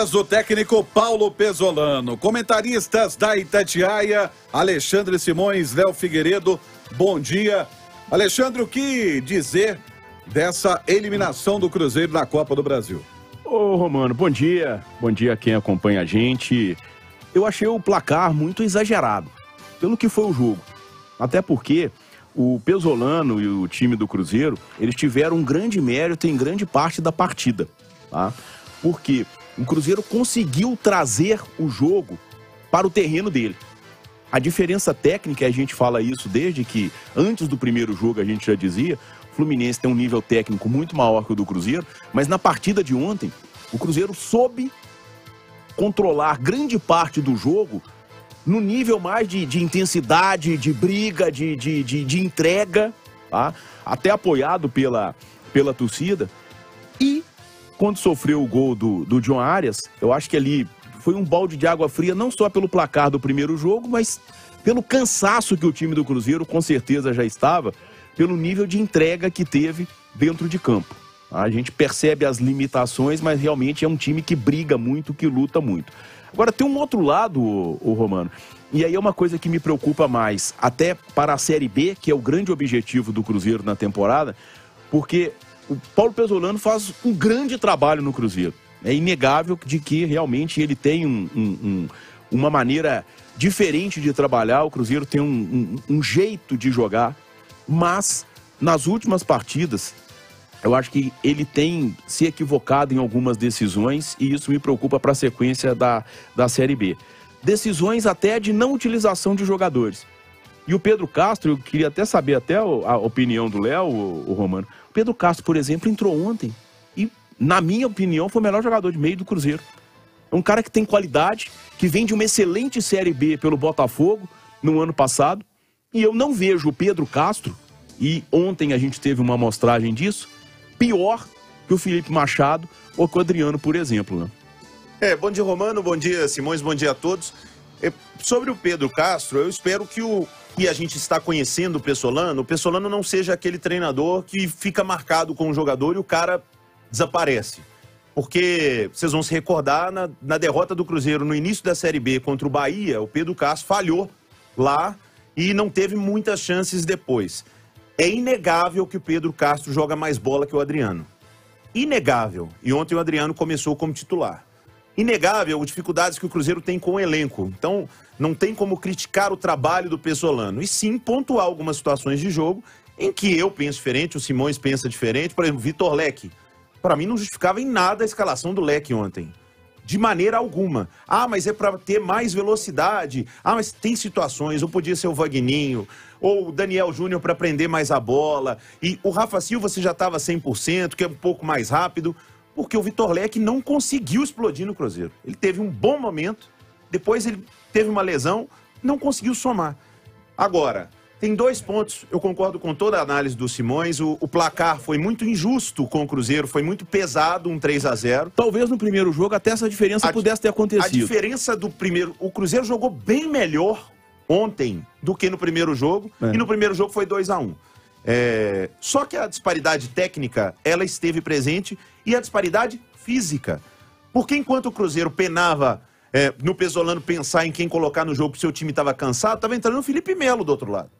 Palavras do técnico Paulo Pezzolano. Comentaristas da Itatiaia, Alexandre Simões, Léo Figueiredo. Bom dia. Alexandre, o que dizer dessa eliminação do Cruzeiro na Copa do Brasil? Ô, Romano, bom dia. Bom dia a quem acompanha a gente. Eu achei o placar muito exagerado, pelo que foi o jogo. Até porque o Pezzolano e o time do Cruzeiro, eles tiveram um grande mérito em grande parte da partida, tá? Porque o Cruzeiro conseguiu trazer o jogo para o terreno dele. A diferença técnica, a gente fala isso desde que, antes do primeiro jogo, a gente já dizia, o Fluminense tem um nível técnico muito maior que o do Cruzeiro, mas na partida de ontem, o Cruzeiro soube controlar grande parte do jogo no nível mais de intensidade, de briga, de entrega, tá? Até apoiado pela torcida. E quando sofreu o gol do John Arias, eu acho que ali foi um balde de água fria, não só pelo placar do primeiro jogo, mas pelo cansaço que o time do Cruzeiro com certeza já estava, pelo nível de entrega que teve dentro de campo. A gente percebe as limitações, mas realmente é um time que briga muito, que luta muito. Agora tem um outro lado, o Romano, e aí é uma coisa que me preocupa mais, até para a Série B, que é o grande objetivo do Cruzeiro na temporada, porque o Paulo Pezzolano faz um grande trabalho no Cruzeiro. É inegável de que realmente ele tem uma maneira diferente de trabalhar, o Cruzeiro tem um jeito de jogar, mas nas últimas partidas eu acho que ele tem se equivocado em algumas decisões e isso me preocupa para a sequência da Série B. Decisões até de não utilização de jogadores. E o Pedro Castro, eu queria até saber até a opinião do Léo, o Romano. O Pedro Castro, por exemplo, entrou ontem e, na minha opinião, foi o melhor jogador de meio do Cruzeiro. É um cara que tem qualidade, que vem de uma excelente Série B pelo Botafogo no ano passado. E eu não vejo o Pedro Castro, e ontem a gente teve uma amostragem disso, pior que o Felipe Machado ou que o Adriano, por exemplo, né? Bom dia, Romano, bom dia, Simões, bom dia a todos. Sobre o Pedro Castro, eu espero que a gente está conhecendo o Pezzolano não seja aquele treinador que fica marcado com o jogador e o cara desaparece. Porque vocês vão se recordar, na derrota do Cruzeiro no início da Série B contra o Bahia, o Pedro Castro falhou lá e não teve muitas chances depois. É inegável que o Pedro Castro joga mais bola que o Adriano. Inegável. E ontem o Adriano começou como titular. Inegável as dificuldades que o Cruzeiro tem com o elenco. Então, não tem como criticar o trabalho do Pezzolano. E sim pontuar algumas situações de jogo em que eu penso diferente, o Simões pensa diferente. Por exemplo, Vitor Leque. Para mim não justificava em nada a escalação do Leque ontem. De maneira alguma. Ah, mas é para ter mais velocidade. Ah, mas tem situações, ou podia ser o Vagninho, ou o Daniel Júnior para prender mais a bola. E o Rafa Silva você já estava 100%, que é um pouco mais rápido, porque o Vitor Leque não conseguiu explodir no Cruzeiro. Ele teve um bom momento, depois ele teve uma lesão, não conseguiu somar. Agora, tem 2 pontos, eu concordo com toda a análise do Simões, o placar foi muito injusto com o Cruzeiro, foi muito pesado, um 3-0. Talvez no primeiro jogo até essa diferença pudesse ter acontecido. A diferença do primeiro, o Cruzeiro jogou bem melhor ontem do que no primeiro jogo, e no primeiro jogo foi 2-1. Só que a disparidade técnica, ela esteve presente, e a disparidade física. Porque enquanto o Cruzeiro penava no Pezzolano pensar em quem colocar no jogo porque o seu time estava cansado, estava entrando o Felipe Melo do outro lado.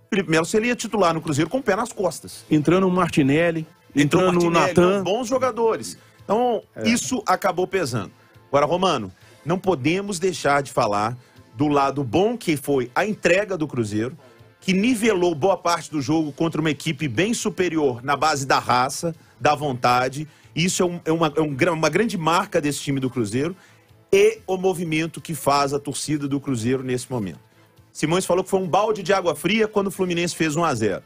Felipe Melo seria titular no Cruzeiro com o pé nas costas. Entrando o Martinelli, entrando o Natan. Bons jogadores. Então, isso acabou pesando. Agora, Romano, não podemos deixar de falar do lado bom que foi a entrega do Cruzeiro, que nivelou boa parte do jogo contra uma equipe bem superior na base da raça, da vontade. Isso é uma grande marca desse time do Cruzeiro e o movimento que faz a torcida do Cruzeiro nesse momento. Simões falou que foi um balde de água fria quando o Fluminense fez 1-0.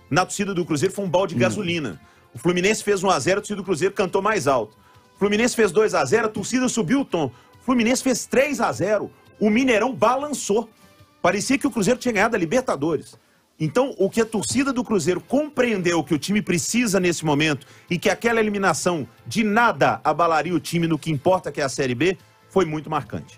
Na torcida do Cruzeiro foi um balde de gasolina. O Fluminense fez 1-0, a torcida do Cruzeiro cantou mais alto. O Fluminense fez 2-0, a torcida subiu o tom. O Fluminense fez 3-0, o Mineirão balançou. Parecia que o Cruzeiro tinha ganhado a Libertadores. Então, o que a torcida do Cruzeiro compreendeu que o time precisa nesse momento e que aquela eliminação de nada abalaria o time no que importa, que é a Série B, foi muito marcante.